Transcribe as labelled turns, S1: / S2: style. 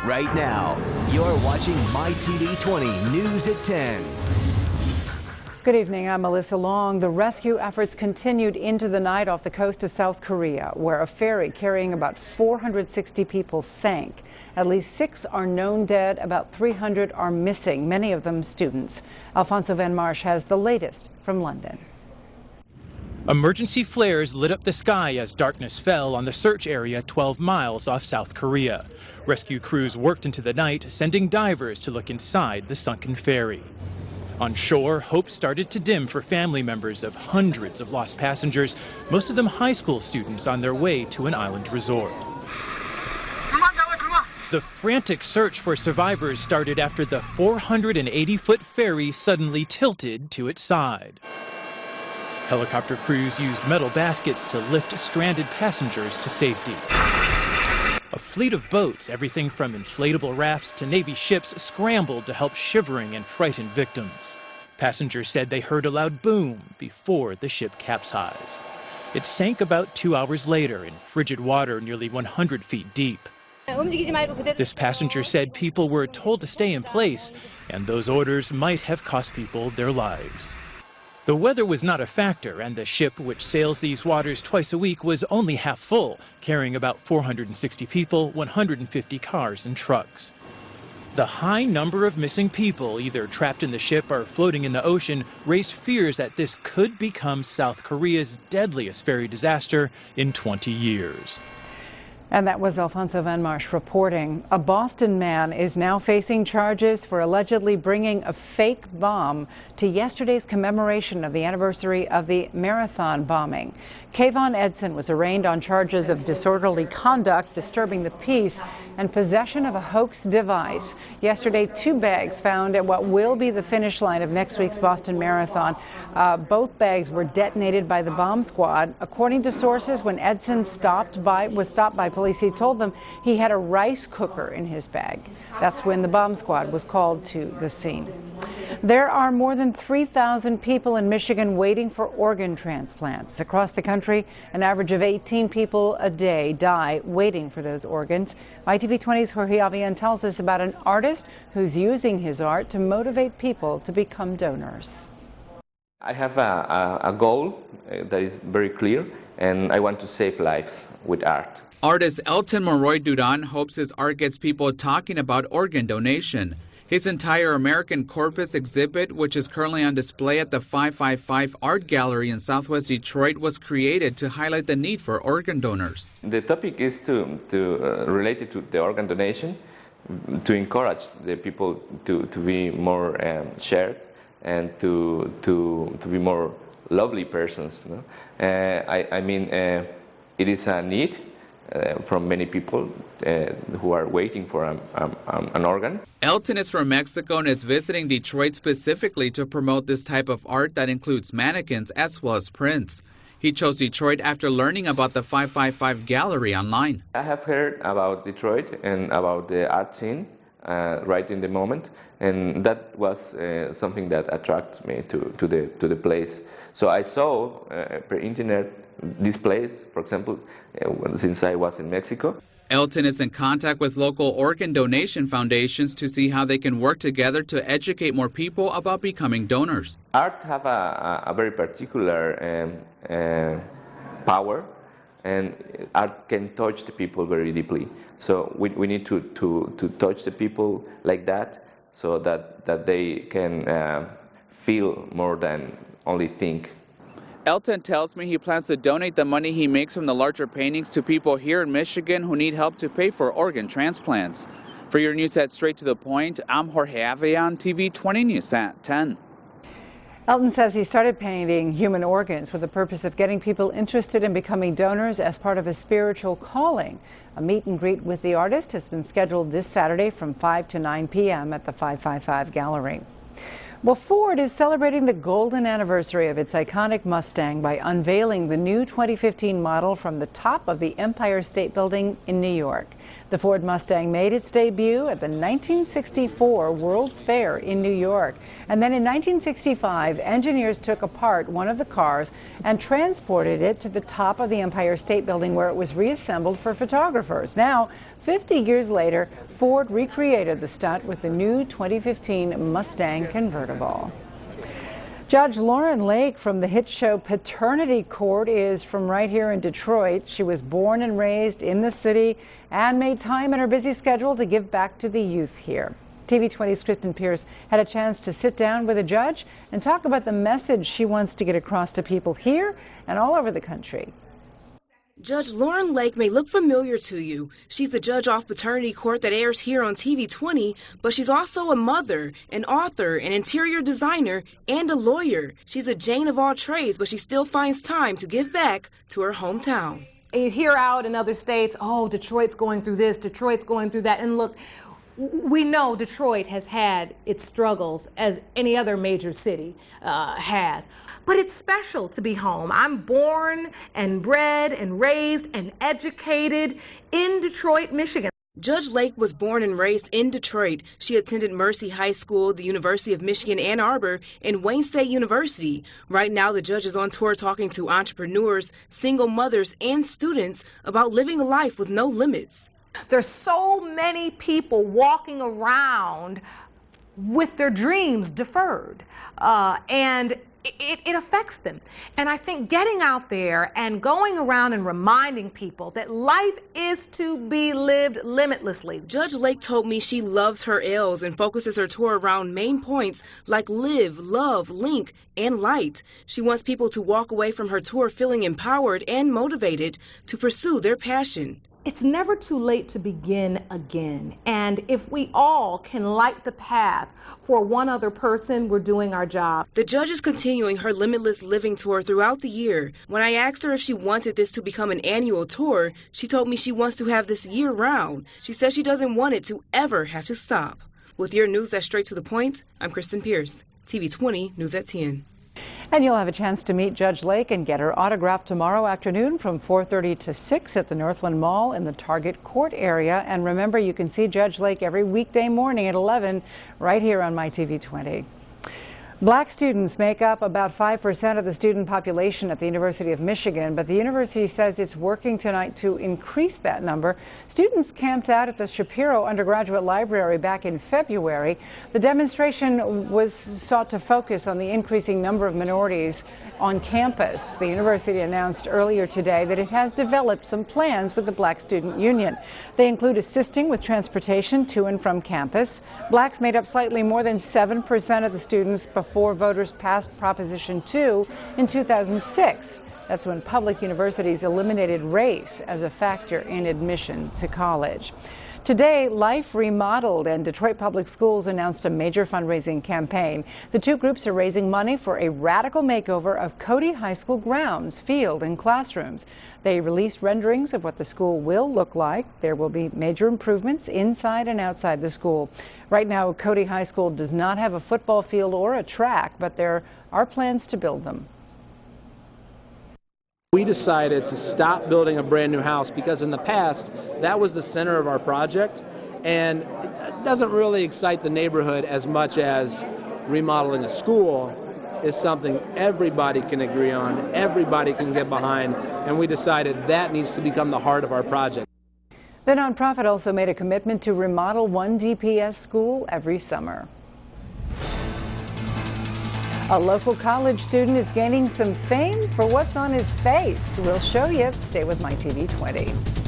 S1: Right now, you're watching MyTV20 News at 10.
S2: Good evening, I'm Melissa Long. The rescue efforts continued into the night off the coast of South Korea, where a ferry carrying about 460 people sank. At least 6 are known dead, about 300 are missing, many of them students. Alfonso Van Marsh has the latest from London.
S3: Emergency flares lit up the sky as darkness fell on the search area 12 miles off South Korea. Rescue crews worked into the night, sending divers to look inside the sunken ferry. On shore, hope started to dim for family members of hundreds of lost passengers, most of them high school students on their way to an island resort. The frantic search for survivors started after the 480-foot ferry suddenly tilted to its side. Helicopter crews used metal baskets to lift stranded passengers to safety. A fleet of boats, everything from inflatable rafts to Navy ships, scrambled to help shivering and frightened victims. Passengers said they heard a loud boom before the ship capsized. It sank about 2 hours later in frigid water nearly 100 feet deep. This passenger said people were told to stay in place, and those orders might have cost people their lives. The weather was not a factor, and the ship, which sails these waters twice a week, was only half full, carrying about 460 people, 150 cars and trucks. The high number of missing people, either trapped in the ship or floating in the ocean, raised fears that this could become South Korea's deadliest ferry disaster in 20 years.
S2: And that was Alfonso Van Marsh reporting. A Boston man is now facing charges for allegedly bringing a fake bomb to yesterday's commemoration of the anniversary of the Marathon bombing. Kayvon Edson was arraigned on charges of disorderly conduct, disturbing the peace, and possession of a hoax device. Yesterday, 2 bags found at what will be the finish line of next week's Boston Marathon. Both bags were detonated by the bomb squad. According to sources, when Edson was stopped by police, he told them he had a rice cooker in his bag. That's when the bomb squad was called to the scene. There are more than 3,000 people in Michigan waiting for organ transplants. Across the country, an average of 18 people a day die waiting for those organs. MyTV20's Jorge Avian tells us about an artist who's using his art to motivate people to become donors.
S4: I have a goal that is very clear, and I want to save lives with art.
S5: Artist Elton Monroy Duran hopes his art gets people talking about organ donation. His entire American Corpus exhibit, which is currently on display at the 555 Art Gallery in Southwest Detroit, was created to highlight the need for organ donors.
S4: The topic is to relate it to the organ donation, to encourage the people to be more shared and to be more lovely persons. No? It is a need from many people who are waiting for an organ.
S5: Elton is from Mexico and is visiting Detroit specifically to promote this type of art that includes mannequins as well as prints. He chose Detroit after learning about the 555 Gallery online.
S4: I have heard about Detroit and about the art scene right in the moment, and that was something that attracted me to the place. So I saw per internet this place, for example, since I was in Mexico.
S5: Elton is in contact with local organ donation foundations to see how they can work together to educate more people about becoming donors.
S4: Art have a very particular power, and art can touch the people very deeply. So we need to touch the people like that, so that they can feel more than only think.
S5: Elton tells me he plans to donate the money he makes from the larger paintings to people here in Michigan who need help to pay for organ transplants. For your news at Straight to the Point, I'm Jorge Avian, TV 20 News at 10.
S2: Elton says he started painting human organs with the purpose of getting people interested in becoming donors as part of a spiritual calling. A meet and greet with the artist has been scheduled this Saturday from 5 to 9 p.m. at the 555 Gallery. Well, Ford is celebrating the golden anniversary of its iconic Mustang by unveiling the new 2015 model from the top of the Empire State Building in New York. The Ford Mustang made its debut at the 1964 World's Fair in New York. And then in 1965, engineers took apart one of the cars and transported it to the top of the Empire State Building, where it was reassembled for photographers. Now, 50 years later, Ford recreated the stunt with the new 2015 Mustang convertible. Judge Lauren Lake from the hit show Paternity Court is from right here in Detroit. She was born and raised in the city and made time in her busy schedule to give back to the youth here. TV 20's Kristen Pierce had a chance to sit down with a judge and talk about the message she wants to get across to people here and all over the country.
S6: Judge Lauren Lake may look familiar to you. She's the judge off Paternity Court that airs here on TV 20, but she's also a mother, an author, an interior designer, and a lawyer. She's a Jane of all trades, but she still finds time to give back to her hometown.
S7: And you hear out in other states, oh, Detroit's going through this, Detroit's going through that, and look, we know Detroit has had its struggles as any other major city has. But it's special to be home. I'm born and bred and raised and educated in Detroit, Michigan.
S6: Judge Lake was born and raised in Detroit. She attended Mercy High School, the University of Michigan Ann Arbor, and Wayne State University. Right now, the judge is on tour talking to entrepreneurs, single mothers, and students about living a life with no limits.
S7: There's so many people walking around with their dreams deferred, and it affects them. And I think getting out there and going around and reminding people that life is to be lived limitlessly.
S6: Judge Lake told me she loves her L's and focuses her tour around main points like live, love, link, and light. She wants people to walk away from her tour feeling empowered and motivated to pursue their passion.
S7: It's never too late to begin again, and if we all can light the path for one other person, we're doing our job.
S6: The judge is continuing her Limitless Living tour throughout the year. When I asked her if she wanted this to become an annual tour, she told me she wants to have this year-round. She says she doesn't want it to ever have to stop. With your news that's straight to the point, I'm Kristen Pierce, TV 20 News at 10.
S2: And you'll have a chance to meet Judge Lake and get her autograph tomorrow afternoon from 4:30 to 6 at the Northland Mall in the Target Court area. And remember, you can see Judge Lake every weekday morning at 11 right here on MyTV 20. Black students make up about 5% of the student population at the University of Michigan, but the university says it's working tonight to increase that number. Students camped out at the Shapiro Undergraduate Library back in February. The demonstration was sought to focus on the increasing number of minorities on campus. The university announced earlier today that it has developed some plans with the Black Student Union. They include assisting with transportation to and from campus. Blacks made up slightly more than 7% of the students before voters passed Proposition 2 in 2006. That's when public universities eliminated race as a factor in admission to college. Today, Life Remodeled and Detroit Public Schools announced a major fundraising campaign. The two groups are raising money for a radical makeover of Cody High School grounds, field, and classrooms. They released renderings of what the school will look like. There will be major improvements inside and outside the school. Right now, Cody High School does not have a football field or a track, but there are plans to build them.
S8: We decided to stop building a brand new house because in the past that was the center of our project, and it doesn't really excite the neighborhood as much as remodeling a school is something everybody can agree on, everybody can get behind, and we decided that needs to become the heart of our project.
S2: The nonprofit also made a commitment to remodel one DPS school every summer. A local college student is gaining some fame for what's on his face. We'll show you. Stay with MyTV 20.